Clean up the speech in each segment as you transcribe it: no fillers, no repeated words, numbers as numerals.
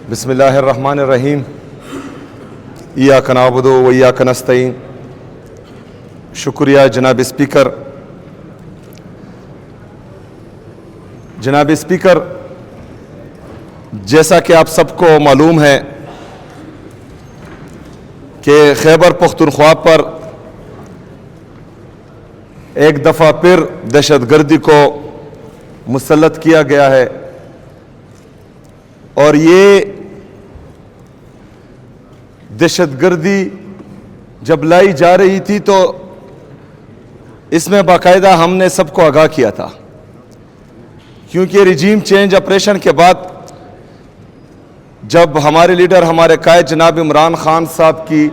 بسم اللہ الرحمن الرحیم ایاک نعبد و ایاک نستعین۔ شکریہ جناب اسپیکر۔ جناب اسپیکر، جیسا کہ آپ سب کو معلوم ہے کہ خیبر پختونخوا پر ایک دفعہ پھر دہشت گردی کو مسلط کیا گیا ہے، اور یہ دہشت گردی جب لائی جا رہی تھی تو اس میں باقاعدہ ہم نے سب کو آگاہ کیا تھا، کیونکہ رجیم چینج آپریشن کے بعد جب ہمارے لیڈر، ہمارے قائد جناب عمران خان صاحب کی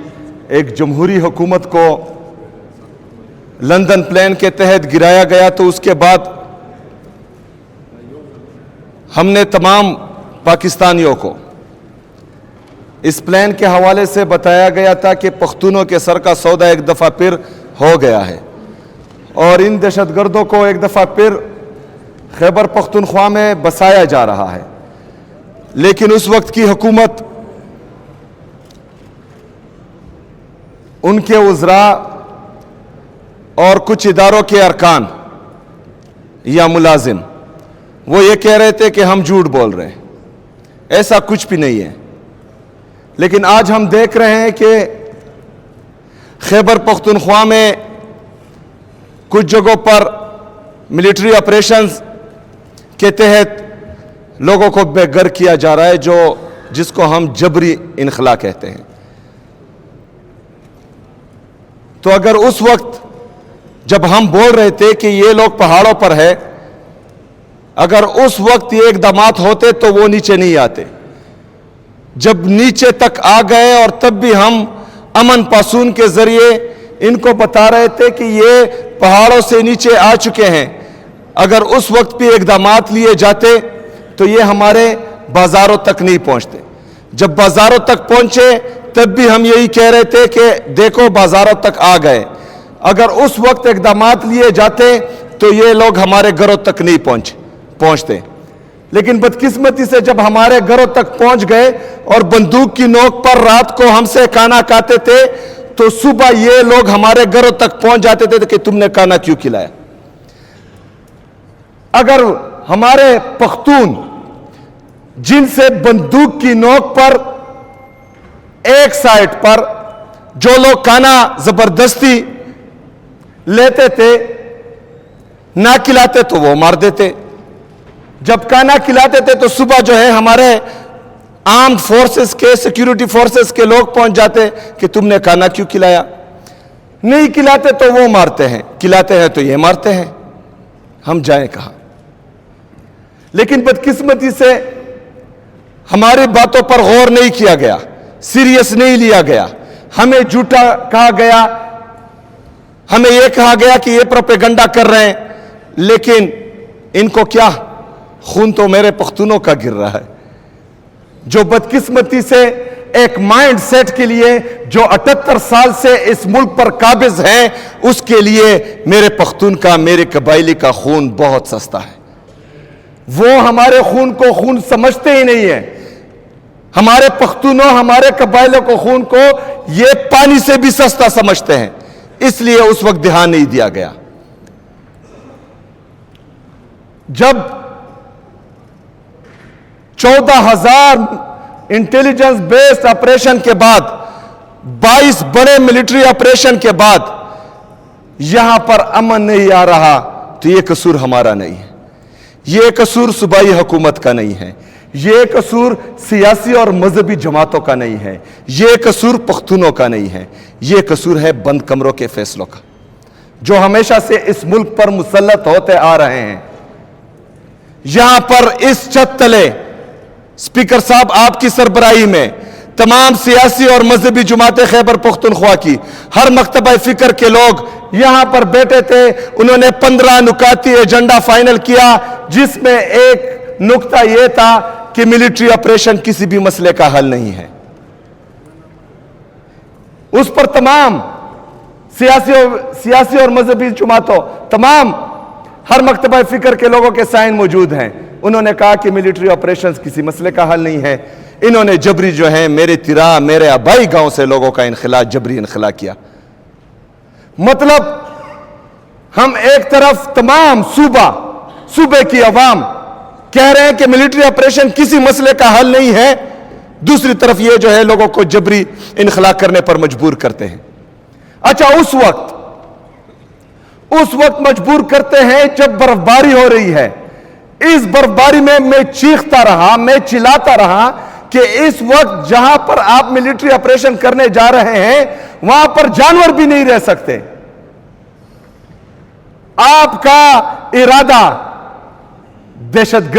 ایک جمہوری حکومت کو لندن پلان کے تحت گرایا گیا، تو اس کے بعد ہم نے تمام پاکستانیوں کو اس پلان کے حوالے سے بتایا گیا تھا کہ پختونوں کے سر کا سودا ایک دفعہ پھر ہو گیا ہے، اور ان دہشت گردوں کو ایک دفعہ پھر خیبر پختونخوا میں بسایا جا رہا ہے۔ لیکن اس وقت کی حکومت، ان کے وزراء اور کچھ اداروں کے ارکان یا ملازم وہ یہ کہہ رہے تھے کہ ہم جھوٹ بول رہے ہیں، ایسا کچھ بھی نہیں ہے۔ لیکن آج ہم دیکھ رہے ہیں کہ خیبر پختونخوا میں کچھ جگہوں پر ملٹری آپریشنز کے تحت لوگوں کو بے گھر کیا جا رہا ہے، جس کو ہم جبری انخلا کہتے ہیں۔ تو اگر اس وقت جب ہم بول رہے تھے کہ یہ لوگ پہاڑوں پر ہے، اگر اس وقت یہ اقدامات ہوتے تو وہ نیچے نہیں آتے۔ جب نیچے تک آ گئے اور تب بھی ہم امن پاسون کے ذریعے ان کو بتا رہے تھے کہ یہ پہاڑوں سے نیچے آ چکے ہیں، اگر اس وقت بھی اقدامات لیے جاتے تو یہ ہمارے بازاروں تک نہیں پہنچتے۔ جب بازاروں تک پہنچے تب بھی ہم یہی کہہ رہے تھے کہ دیکھو بازاروں تک آ گئے، اگر اس وقت اقدامات لیے جاتے تو یہ لوگ ہمارے گھروں تک نہیں پہنچتے۔ لیکن بدقسمتی سے جب ہمارے گھروں تک پہنچ گئے اور بندوق کی نوک پر رات کو ہم سے کھانا کھاتے تھے، تو صبح یہ لوگ ہمارے گھروں تک پہنچ جاتے تھے کہ تم نے کھانا کیوں کھلایا۔ اگر ہمارے پختون جن سے بندوق کی نوک پر ایک سائٹ پر جو لوگ کھانا زبردستی لیتے تھے، نہ کھلاتے تو وہ مار دیتے، جب کھانا کھلاتے تھے تو صبح جو ہے ہمارے آرمڈ فورسز کے، سیکیورٹی فورسز کے لوگ پہنچ جاتے کہ تم نے کھانا کیوں کھلایا۔ نہیں کھلاتے تو وہ مارتے ہیں، کھلاتے ہیں تو یہ مارتے ہیں، ہم جائیں کہاں؟ لیکن بدقسمتی سے ہماری باتوں پر غور نہیں کیا گیا، سیریس نہیں لیا گیا، ہمیں جھوٹا کہا گیا، ہمیں یہ کہا گیا کہ یہ پروپیگنڈا کر رہے ہیں۔ لیکن ان کو کیا، خون تو میرے پختونوں کا گر رہا ہے، جو بدقسمتی سے ایک مائنڈ سیٹ کے لیے جو 78 سال سے اس ملک پر قابض ہیں، اس کے لیے میرے پختون کا، میرے قبائلی کا خون بہت سستا ہے۔ وہ ہمارے خون کو خون سمجھتے ہی نہیں ہیں۔ ہمارے پختونوں، ہمارے قبائلیوں کو خون کو یہ پانی سے بھی سستا سمجھتے ہیں، اس لیے اس وقت دھیان نہیں دیا گیا۔ جب 14,000 انٹیلیجنس بیسڈ آپریشن کے بعد، 22 بڑے ملٹری آپریشن کے بعد یہاں پر امن نہیں آ رہا، تو یہ قصور ہمارا نہیں ہے، یہ قصور صوبائی حکومت کا نہیں ہے، یہ قصور سیاسی اور مذہبی جماعتوں کا نہیں ہے، یہ قصور پختونوں کا نہیں ہے، یہ قصور ہے بند کمروں کے فیصلوں کا، جو ہمیشہ سے اس ملک پر مسلط ہوتے آ رہے ہیں۔ یہاں پر اس چھت تلے اسپیکر صاحب آپ کی سربراہی میں تمام سیاسی اور مذہبی جماعتیں خیبر پختونخوا کی، ہر مکتبہ فکر کے لوگ یہاں پر بیٹھے تھے، انہوں نے 15 نکاتی ایجنڈا فائنل کیا، جس میں ایک نکتہ یہ تھا کہ ملٹری آپریشن کسی بھی مسئلے کا حل نہیں ہے۔ اس پر تمام سیاسی اور مذہبی جماعتوں، تمام ہر مکتبہ فکر کے لوگوں کے سائن موجود ہیں۔ انہوں نے کہا کہ ملٹری آپریشنز کسی مسئلے کا حل نہیں ہے، انہوں نے جبری جو ہیں میرے تیرا میرے آبائی گاؤں سے لوگوں کا انخلا جبری انخلا کیا. مطلب ہم ایک طرف تمام صوبے کی عوام کہہ رہے ہیں کہ ملٹری آپریشن کسی مسئلے کا حل نہیں ہے, دوسری طرف یہ جو ہے لوگوں کو جبری انخلا کرنے پر مجبور کرتے ہیں. اچھا اس وقت مجبور کرتے ہیں جب برف باری ہو رہی ہے. اس برف باری میں چیختا رہا, میں چلاتا رہا کہ اس وقت جہاں پر آپ ملٹری آپریشن کرنے جا رہے ہیں وہاں پر جانور بھی نہیں رہ سکتے. آپ کا ارادہ دہشت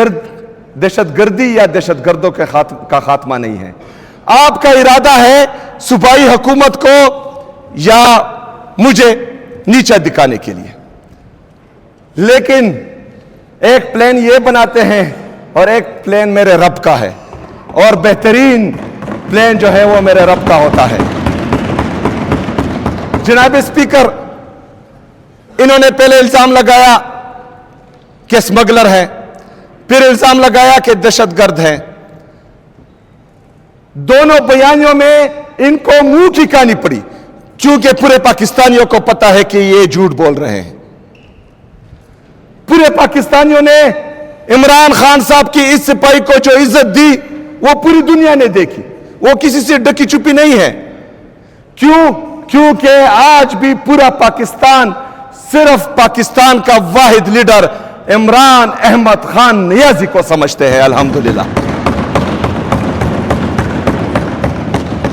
گردی یا دہشت گردوں کا خاتمہ نہیں ہے. آپ کا ارادہ ہے صوبائی حکومت کو یا مجھے نیچا دکھانے کے لیے. لیکن ایک پلان یہ بناتے ہیں اور ایک پلان میرے رب کا ہے, اور بہترین پلان جو ہے وہ میرے رب کا ہوتا ہے. جناب اسپیکر, انہوں نے پہلے الزام لگایا کہ اسمگلر ہے, پھر الزام لگایا کہ دہشت گرد ہے. دونوں بیانیوں میں ان کو منہ کی کہانی پڑی, کیونکہ پورے پاکستانیوں کو پتا ہے کہ یہ جھوٹ بول رہے ہیں. پورے پاکستانیوں نے عمران خان صاحب کی اس سپاہی کو جو عزت دی وہ پوری دنیا نے دیکھی, وہ کسی سے ڈکی چھپی نہیں ہے. کیونکہ آج بھی پورا پاکستان صرف پاکستان کا واحد لیڈر عمران احمد خان نیازی کو سمجھتے ہیں. الحمدللہ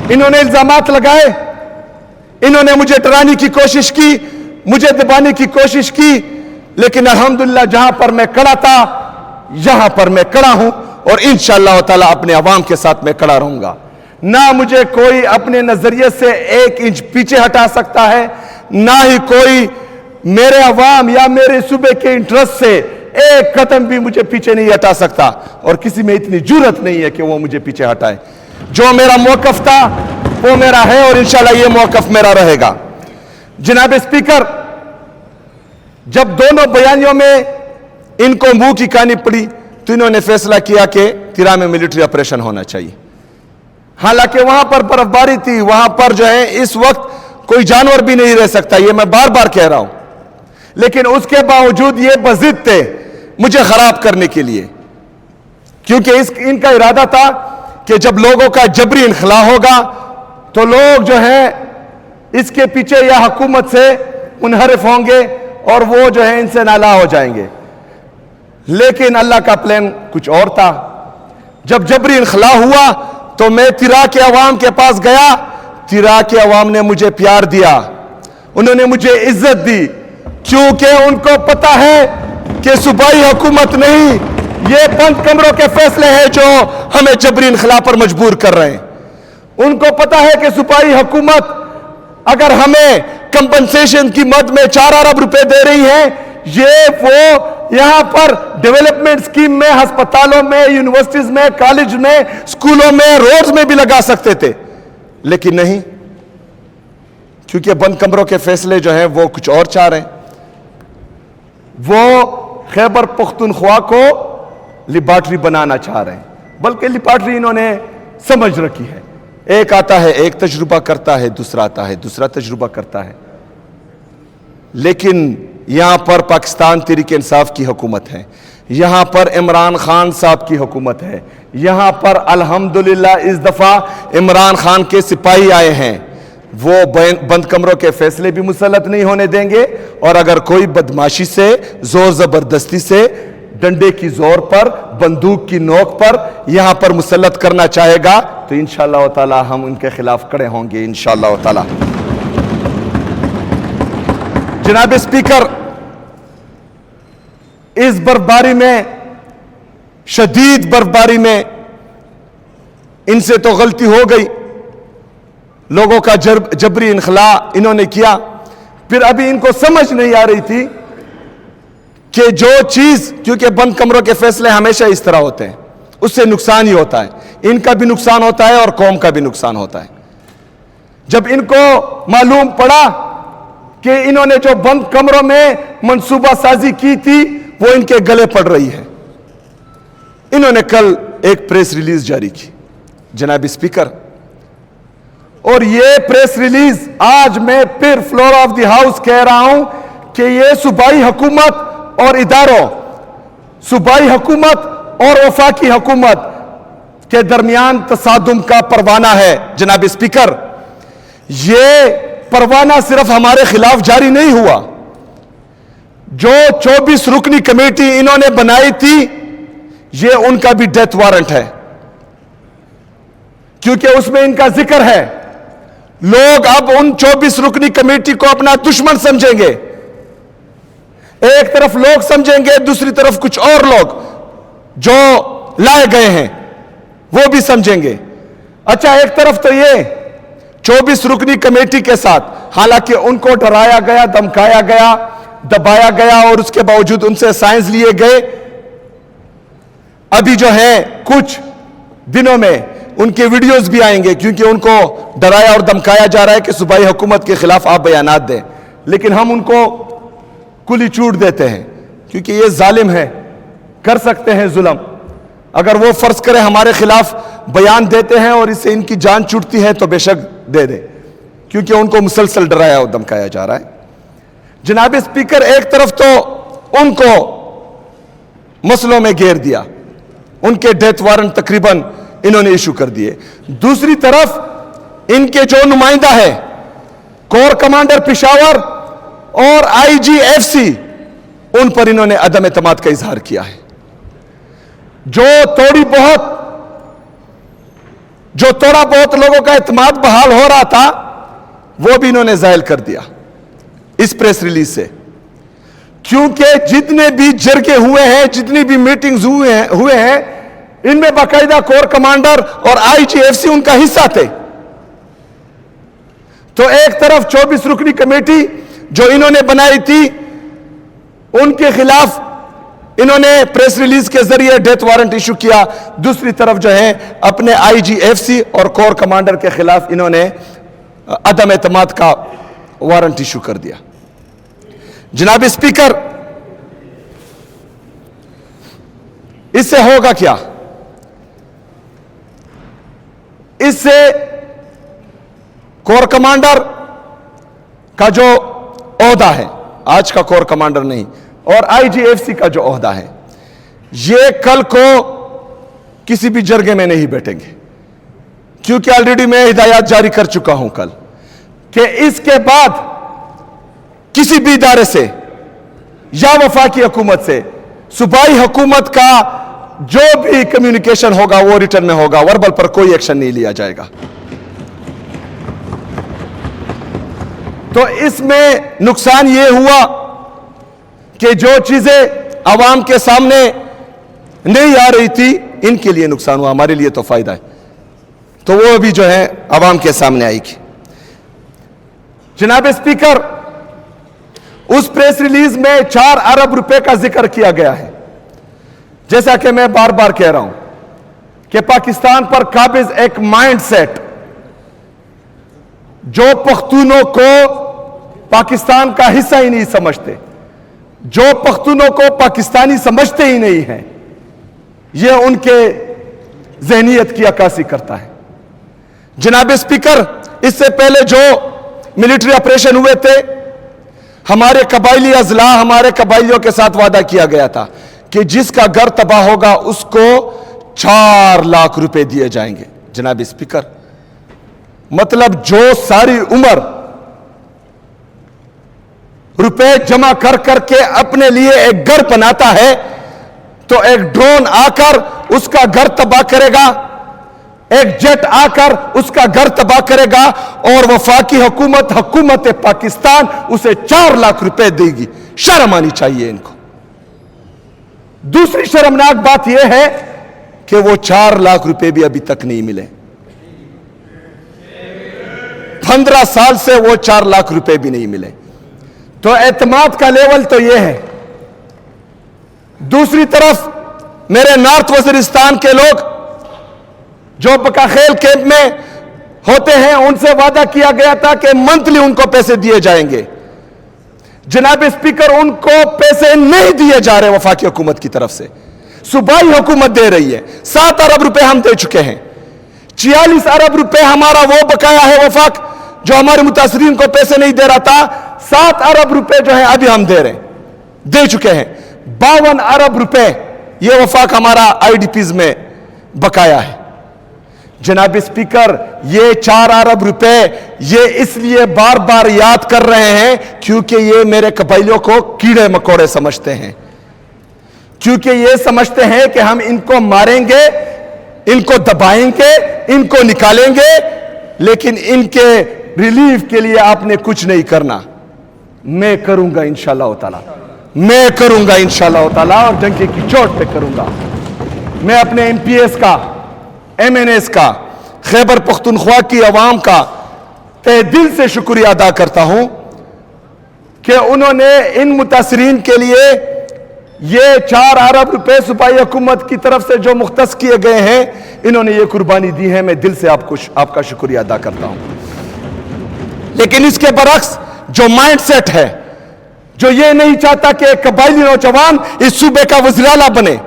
انہوں نے الزامات لگائے, انہوں نے مجھے ڈرانے کی کوشش کی, مجھے دبانے کی کوشش کی, لیکن الحمدللہ جہاں پر میں کھڑا تھا یہاں پر میں کھڑا ہوں, اور انشاءاللہ تعالی اپنے عوام کے ساتھ میں کھڑا رہوں گا. نہ مجھے کوئی اپنے نظریے سے 1 انچ پیچھے ہٹا سکتا ہے, نہ ہی کوئی میرے عوام یا میرے صوبے کے انٹرسٹ سے 1 قدم بھی مجھے پیچھے نہیں ہٹا سکتا, اور کسی میں اتنی جرت نہیں ہے کہ وہ مجھے پیچھے ہٹائے. جو میرا موقف تھا وہ میرا ہے, اور انشاءاللہ یہ موقف میرا رہے گا. جناب اسپیکر, جب دونوں بیانیوں میں ان کو منہ کی کہانی پڑی تو انہوں نے فیصلہ کیا کہ تیرا میں ملٹری آپریشن ہونا چاہیے. حالانکہ وہاں پر برف باری تھی, وہاں پر جو ہے اس وقت کوئی جانور بھی نہیں رہ سکتا, یہ میں بار بار کہہ رہا ہوں. لیکن اس کے باوجود یہ بضد تھے مجھے خراب کرنے کے لیے, کیونکہ ان کا ارادہ تھا کہ جب لوگوں کا جبری انخلا ہوگا تو لوگ جو ہیں اس کے پیچھے یا حکومت سے منحرف ہوں گے اور وہ جو ہے ان سے نالا ہو جائیں گے. لیکن اللہ کا پلان کچھ اور تھا. جب جبری انخلا ہوا تو میں تیرا کے عوام کے پاس گیا, تیرا کے عوام نے مجھے پیار دیا, انہوں نے مجھے عزت دی, کیونکہ ان کو پتا ہے کہ صوبائی حکومت نہیں, یہ بند کمروں کے فیصلے ہیں جو ہمیں جبری انخلا پر مجبور کر رہے ہیں. ان کو پتا ہے کہ صوبائی حکومت اگر ہمیں کمپنسیشن کی مد میں 4 ارب روپے دے رہی ہے, یہ وہ یہاں پر ڈیولپمنٹ سکیم میں, ہسپتالوں میں, یونیورسٹیز میں, کالج میں, سکولوں میں, روڈز میں بھی لگا سکتے تھے, لیکن نہیں, کیونکہ بند کمروں کے فیصلے جو ہیں وہ کچھ اور چاہ رہے ہیں. وہ خیبر پختونخوا کو لیبارٹری بنانا چاہ رہے ہیں, بلکہ لیبارٹری انہوں نے سمجھ رکھی ہے. ایک آتا ہے ایک تجربہ کرتا ہے, دوسرا آتا ہے دوسرا تجربہ کرتا ہے. لیکن یہاں پر پاکستان تحریک انصاف کی حکومت ہے, یہاں پر عمران خان صاحب کی حکومت ہے, یہاں پر الحمدللہ اس دفعہ عمران خان کے سپاہی آئے ہیں. وہ بند کمروں کے فیصلے بھی مسلط نہیں ہونے دیں گے, اور اگر کوئی بدماشی سے, زور زبردستی سے, ڈنڈے کی زور پر, بندوق کی نوک پر یہاں پر مسلط کرنا چاہے گا تو انشاءاللہ تعالی ہم ان کے خلاف کھڑے ہوں گے انشاءاللہ تعالی. جناب اسپیکر, اس برفباری میں, شدید برفباری میں ان سے تو غلطی ہو گئی, لوگوں کا جبری انخلا انہوں نے کیا. پھر ابھی ان کو سمجھ نہیں آ رہی تھی کہ جو چیز, کیونکہ بند کمروں کے فیصلے ہمیشہ اس طرح ہوتے ہیں, اس سے نقصان ہی ہوتا ہے, ان کا بھی نقصان ہوتا ہے اور قوم کا بھی نقصان ہوتا ہے. جب ان کو معلوم پڑا کہ انہوں نے جو بند کمروں میں منصوبہ سازی کی تھی وہ ان کے گلے پڑ رہی ہے, انہوں نے کل ایک پریس ریلیز جاری کی. जनाब स्पीकर, और ये प्रेस रिलीज आज मैं फिर फ्लोर ऑफ द हाउस कह रहा हूं कि ये सूबाई हुकूमत और इदारों, सूबाई हुकूमत और वफाकी हुकूमत के दरमियान तसादुम का परवाना है। जनाब स्पीकर, ये परवाना सिर्फ हमारे खिलाफ जारी नहीं हुआ, जो 24 रुकनी कमेटी इन्होंने बनाई थी, ये उनका भी डेथ वारंट है, क्योंकि उसमें इनका जिक्र है। लोग अब उन 24 रुकनी कमेटी को अपना दुश्मन समझेंगे। एक तरफ लोग समझेंगे, दूसरी तरफ कुछ और लोग जो लाए गए हैं वो भी समझेंगे। अच्छा, एक तरफ तो ये 24 रुकनी कमेटी के साथ, हालांकि उनको डराया गया, धमकाया गया, दबाया गया और उसके बावजूद उनसे साइंस लिए गए। अभी जो है कुछ दिनों में उनके वीडियोस भी आएंगे, क्योंकि उनको डराया और धमकाया जा रहा है कि सूबाई हुकूमत के खिलाफ आप बयानात दें, लेकिन हम उनको कुली छूट देते हैं, क्योंकि ये जालिम है, कर सकते हैं जुल्म। अगर वो फर्ज करें हमारे खिलाफ बयान देते हैं और इससे इनकी जान छूटती है तो बेशक दे दे, क्योंकि उनको मुसलसल डराया और धमकाया जा रहा है। जनाब स्पीकर, एक तरफ तो उनको मसलों में घेर दिया, उनके डेथ वारंट तकरीबन इन्होंने इशू कर दिए, दूसरी तरफ इनके जो नुमाइंदा है कोर कमांडर पिशावर और IGFC, उन पर इन्होंने अदम एतमाद का इजहार किया है। जो थोड़ा बहुत लोगों का एतमाद बहाल हो रहा था, वो भी इन्होंने जायल कर दिया इस प्रेस रिलीज से, क्योंकि जितने भी जरगे हुए हैं, जितनी भी मीटिंग्स हुए हैं, इनमें बाकायदा कोर कमांडर और IGFC उनका हिस्सा थे। तो एक तरफ 24 रुकनी कमेटी जो इन्होंने बनाई थी, उनके खिलाफ इन्होंने प्रेस रिलीज के जरिए डेथ वारंट इशू किया, दूसरी तरफ जो है अपने IGFC और कोर कमांडर के खिलाफ इन्होंने अदम एतमाद का वारंट इशू कर दिया। जनाब स्पीकर, इससे होगा क्या? इससे कोर कमांडर का जो ओहदा है, आज का कोर कमांडर नहीं, और IGFC का जो ओहदा है, ये कल को किसी भी जरगे में नहीं बैठेंगे, क्योंकि ऑलरेडी मैं हिदायत जारी कर चुका हूं कल कि इसके बाद किसी भी इदारे से या वफाकी हुकूमत से सूबाई हुकूमत का जो भी कम्युनिकेशन होगा वो रिटर्न में होगा, वर्बल पर कोई एक्शन नहीं लिया जाएगा। तो इसमें नुकसान ये हुआ कि जो चीजें आवाम के सामने नहीं आ रही थी, इनके लिए नुकसान हुआ, हमारे लिए तो फायदा है, तो वो भी जो है आवाम के सामने आएगी। जनाब स्पीकर, उस प्रेस रिलीज में 4 अरब रुपए का जिक्र किया गया है। जैसा कि मैं बार बार कह रहा हूं कि पाकिस्तान पर काबिज एक माइंडसेट, जो पख्तूनों को पाकिस्तान का हिस्सा ही नहीं समझते, जो पख्तूनों को पाकिस्तानी समझते ही नहीं हैं, यह उनके जहनियत की अक्कासी करता है। जनाब स्पीकर, इससे पहले जो मिलिट्री ऑपरेशन हुए थे, हमारे कबायली अजला, हमारे कबायलियों के साथ वादा किया गया था कि जिसका घर तबाह होगा उसको 4 लाख रुपए दिए जाएंगे। जनाब स्पीकर, मतलब जो सारी उम्र रुपए जमा कर करके अपने लिए एक घर बनाता है, तो एक ड्रोन आकर उसका घर तबाह करेगा, एक जेट आकर उसका घर तबाह करेगा, और वफाकी हुकूमत पाकिस्तान उसे 4 लाख रुपए देगी। शर्म आनी चाहिए इनको। दूसरी शर्मनाक बात यह है कि वो 4 लाख रुपए भी अभी तक नहीं मिले। 15 साल से वो 4 लाख रुपए भी नहीं मिले। तो एतमाद का लेवल तो यह है। दूसरी तरफ मेरे नॉर्थ वजीरिस्तान के लोग जो बकाखेल कैंप में होते हैं, उनसे वादा किया गया था कि मंथली उनको पैसे दिए जाएंगे। जनाब स्पीकर, उनको पैसे नहीं दिए जा रहे वफाकी हुकूमत की तरफ से, सूबाई हुकूमत दे रही है। 7 अरब रुपए हम दे चुके हैं। 46 अरब रुपए हमारा वो बकाया है वफाक जो हमारे मुतासरीन को पैसे नहीं दे रहा था। 7 अरब रुपए जो है अभी हम दे रहे हैं, दे चुके हैं। 52 अरब रुपए ये वफाक हमारा आईडीपीज में बकाया है। जनाब स्पीकर, ये 4 अरब रुपए ये इसलिए बार बार याद कर रहे हैं क्योंकि ये मेरे कबाइलियों को कीड़े मकोड़े समझते हैं, क्योंकि ये समझते हैं कि हम इनको मारेंगे, इनको दबाएंगे, इनको निकालेंगे, लेकिन इनके रिलीफ के लिए आपने कुछ नहीं करना। मैं करूंगा इंशाअल्लाह ताला, मैं करूंगा इंशाअल्लाह ताला, और डंके की चोट पे करूंगा। मैं अपने एमपीएस का, एमएनएस का, खैबर पख्तूनख्वा की अवाम का तहे दिल से शुक्रिया अदा करता हूं कि उन्होंने इन मुतासरीन के लिए ये 4 अरब रुपए सूबाई हुकूमत की तरफ से जो मुख्तस किए गए हैं, इन्होंने ये कुर्बानी दी है। मैं दिल से आपका शुक्रिया अदा करता हूं। लेकिन इसके बरक्स जो माइंडसेट है, जो ये नहीं चाहता कि एक कबाइली नौजवान इस सूबे का वज़ीर आला बने,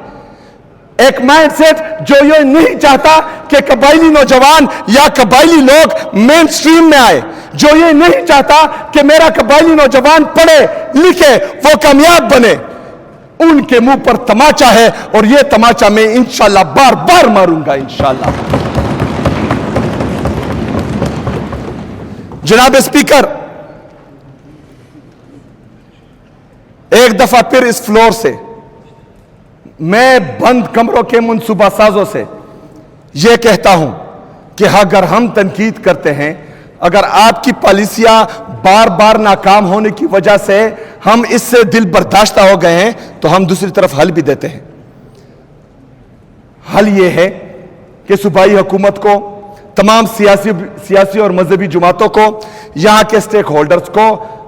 एक माइंडसेट जो ये नहीं चाहता कि कबाइली नौजवान या कबाइली लोग मेन स्ट्रीम में आए, जो ये नहीं चाहता कि मेरा कबाइली नौजवान पढ़े लिखे वो कामयाब बने, उनके मुंह पर तमाचा है। और ये तमाचा मैं इंशाअल्लाह बार बार मारूंगा इंशाअल्लाह। जनाब स्पीकर, एक दफा फिर इस फ्लोर से मैं बंद कमरों के मुनसूबा साजों से यह कहता हूं कि अगर हम तनकीद करते हैं, अगर आपकी पॉलिसियां बार बार नाकाम होने की वजह से हम इससे दिल बर्दाश्ता हो गए हैं, तो हम दूसरी तरफ हल भी देते हैं। हल यह है कि सूबाई हुकूमत को, तमाम सियासी और मजहबी जमातों को, यहां के स्टेक होल्डर्स को,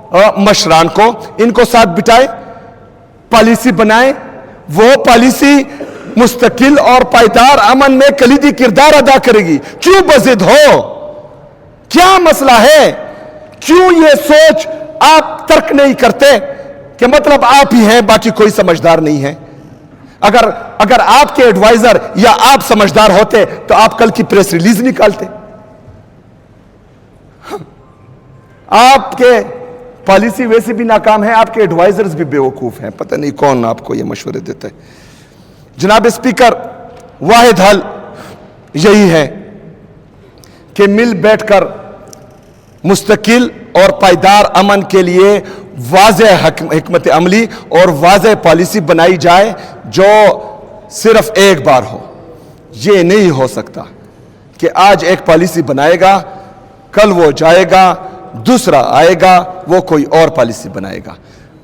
मशरान को, इनको साथ बिठाए, पॉलिसी बनाए। वो पॉलिसी मुस्तकिल और पायदार अमन में कलीदी किरदार अदा करेगी। क्यों बज़िद हो? क्या मसला है? क्यों ये सोच आप तर्क नहीं करते कि मतलब आप ही हैं, बाकी कोई समझदार नहीं है? अगर आपके एडवाइजर या आप समझदार होते तो आप कल की प्रेस रिलीज निकालते। आपके पॉलिसी वैसे भी नाकाम है, आपके एडवाइजर्स भी बेवकूफ हैं, पता नहीं कौन आपको ये मशवरे देता है। जनाब स्पीकर, वाहिद हल यही है कि मिल बैठकर मुस्तकिल और पायदार अमन के लिए वाज़ेह हिकमत अमली और वाज़ेह पॉलिसी बनाई जाए जो सिर्फ एक बार हो। ये नहीं हो सकता कि आज एक पॉलिसी बनाएगा, कल वो जाएगा, दूसरा आएगा, वो कोई और पॉलिसी बनाएगा।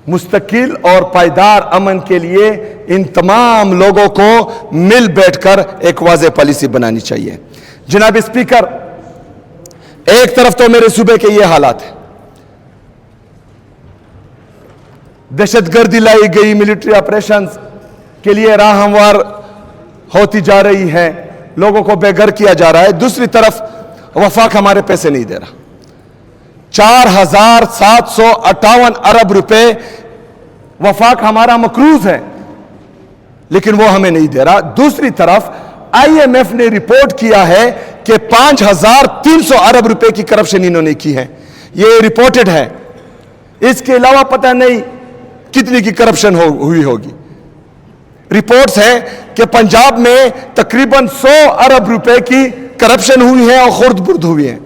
मुस्तकिल और पायदार अमन के लिए इन तमाम लोगों को मिल बैठकर एक वाज़ेह पॉलिसी बनानी चाहिए। जनाब स्पीकर, एक तरफ तो मेरे सूबे के ये हालात है, दहशतगर्दी लाई गई, मिलिट्री ऑपरेशंस के लिए राह हमवार होती जा रही है, लोगों को बेघर किया जा रहा है। दूसरी तरफ वफाक हमारे पैसे नहीं दे रहा। 4758 अरब रुपए वफाक हमारा मकरूज है, लेकिन वो हमें नहीं दे रहा। दूसरी तरफ IMF ने रिपोर्ट किया है कि 5300 अरब रुपए की करप्शन इन्होंने की है, ये रिपोर्टेड है। इसके अलावा पता नहीं कितनी की करप्शन हुई होगी। रिपोर्ट्स हैं कि पंजाब में तकरीबन 100 अरब रुपए की करप्शन हुई है और खुर्द बुर्द हुई है।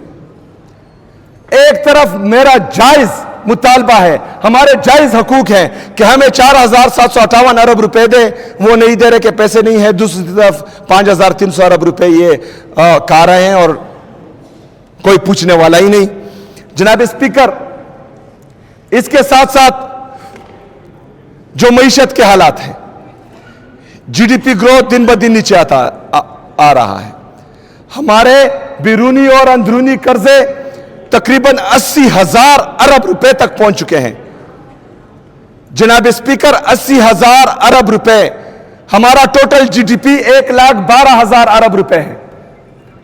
एक तरफ मेरा जायज मुतालबा है, हमारे जायज हकूक हैं कि हमें 4758 अरब रुपए दे, वो नहीं दे रहे कि पैसे नहीं है। दूसरी तरफ 5300 अरब रुपए ये खा रहे हैं और कोई पूछने वाला ही नहीं। जनाब स्पीकर, इसके साथ साथ जो मईशत के हालात हैं, GDP ग्रोथ दिन ब दिन नीचे आ रहा है। हमारे बैरूनी और अंदरूनी कर्जे तकरीबन 80,000 अरब रुपए तक पहुंच चुके हैं। जनाब स्पीकर, 80,000 अरब रुपए, हमारा टोटल GDP 1,12,000 अरब रुपए है।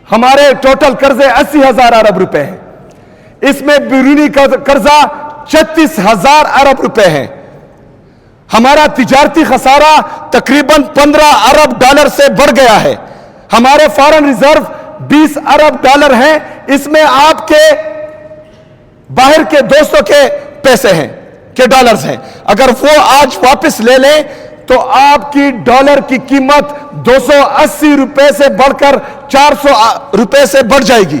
हमारे टोटल कर्जे 80,000 अरब रुपए हैं। इसमें बैरूनी कर्जा 36,000 अरब रुपए है। हमारा तिजारती खसारा तकरीबन 15 अरब डॉलर से बढ़ गया है। हमारे फॉरेन रिजर्व 20 अरब डॉलर हैं, इसमें आपके बाहर के दोस्तों के पैसे हैं, के डॉलर्स हैं। अगर वो आज वापस ले लें तो आपकी डॉलर की कीमत 280 रुपए से बढ़कर 400 रुपए से बढ़ जाएगी।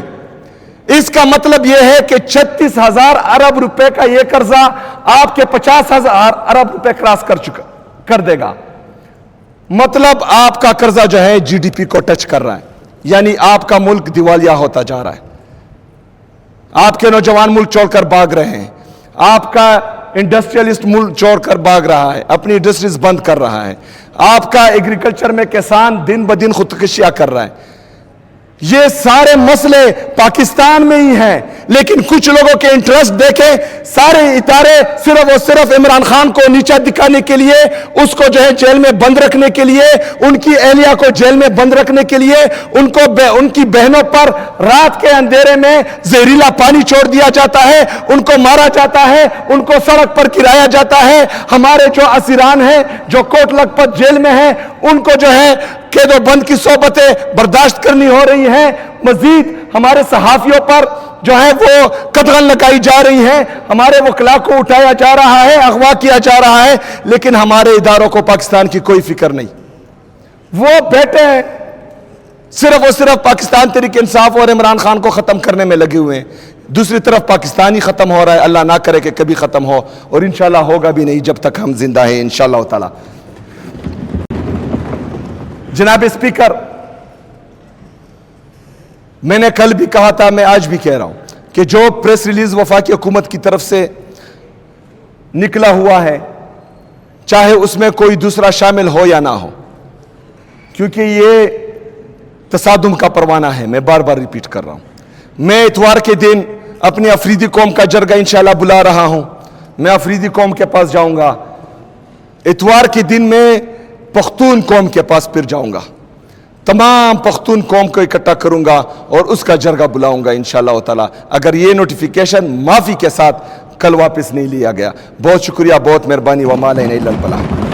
इसका मतलब यह है कि 36,000 अरब रुपए का यह कर्जा आपके 50,000 अरब रुपए क्रॉस कर देगा। मतलब आपका कर्जा जो है जीडीपी को टच कर रहा है, यानी आपका मुल्क दिवालिया होता जा रहा है। आपके नौजवान मुल्क छोड़कर भाग रहे हैं, आपका इंडस्ट्रियलिस्ट मुल्क छोड़कर भाग रहा है, अपनी इंडस्ट्रीज बंद कर रहा है, आपका एग्रीकल्चर में किसान दिन ब दिन खुदकुशियां कर रहा है। ये सारे मसले पाकिस्तान में ही हैं, लेकिन कुछ लोगों के इंटरेस्ट देखें, सारे इतारे सिर्फ और सिर्फ इमरान खान को नीचा दिखाने के लिए, उसको जो है जेल में बंद रखने के लिए, उनकी एहलिया को जेल में बंद रखने के लिए, उनकी बहनों पर रात के अंधेरे में जहरीला पानी छोड़ दिया जाता है, उनको मारा जाता है, उनको सड़क पर गिराया जाता है। हमारे जो असीरान हैं, जो कोट लखपत जेल में हैं, उनको जो है कैदो बंद की सोबतें बर्दाश्त करनी हो रही हैं। मजीद हमारे सहाफियों पर जो है वो कतल लगाई जा रही हैं, हमारे वकला को उठाया जा रहा है, अगवा किया जा रहा है, लेकिन हमारे इदारों को पाकिस्तान की कोई फिक्र नहीं। वो बैठे हैं सिर्फ और सिर्फ पाकिस्तान तहरीक इंसाफ और इमरान खान को खत्म करने में लगे हुए हैं। दूसरी तरफ पाकिस्तान ही खत्म हो रहा है, अल्लाह ना करे कि कभी खत्म हो, और इंशाल्लाह होगा भी नहीं जब तक हम जिंदा हैं इंशाल्लाह ताला। जनाब स्पीकर, मैंने कल भी कहा था, मैं आज भी कह रहा हूं कि जो प्रेस रिलीज वफाकी हुकूमत की तरफ से निकला हुआ है, चाहे उसमें कोई दूसरा शामिल हो या ना हो, क्योंकि ये तसादुम का परवाना है। मैं बार बार रिपीट कर रहा हूं। मैं इतवार के दिन अपनी अफरीदी कौम का जरगा इंशाल्लाह बुला रहा हूं। मैं अफरीदी कौम के पास जाऊंगा इतवार के दिन। मैं पख्तून कौम के पास फिर जाऊंगा, तमाम पख्तून कौम को इकट्ठा करूंगा और उसका जरगा बुलाऊंगा इंशाल्लाह ताला, अगर ये नोटिफिकेशन माफी के साथ कल वापस नहीं लिया गया। बहुत शुक्रिया, बहुत मेहरबानी। व मा अलैना इल्लल बलाग।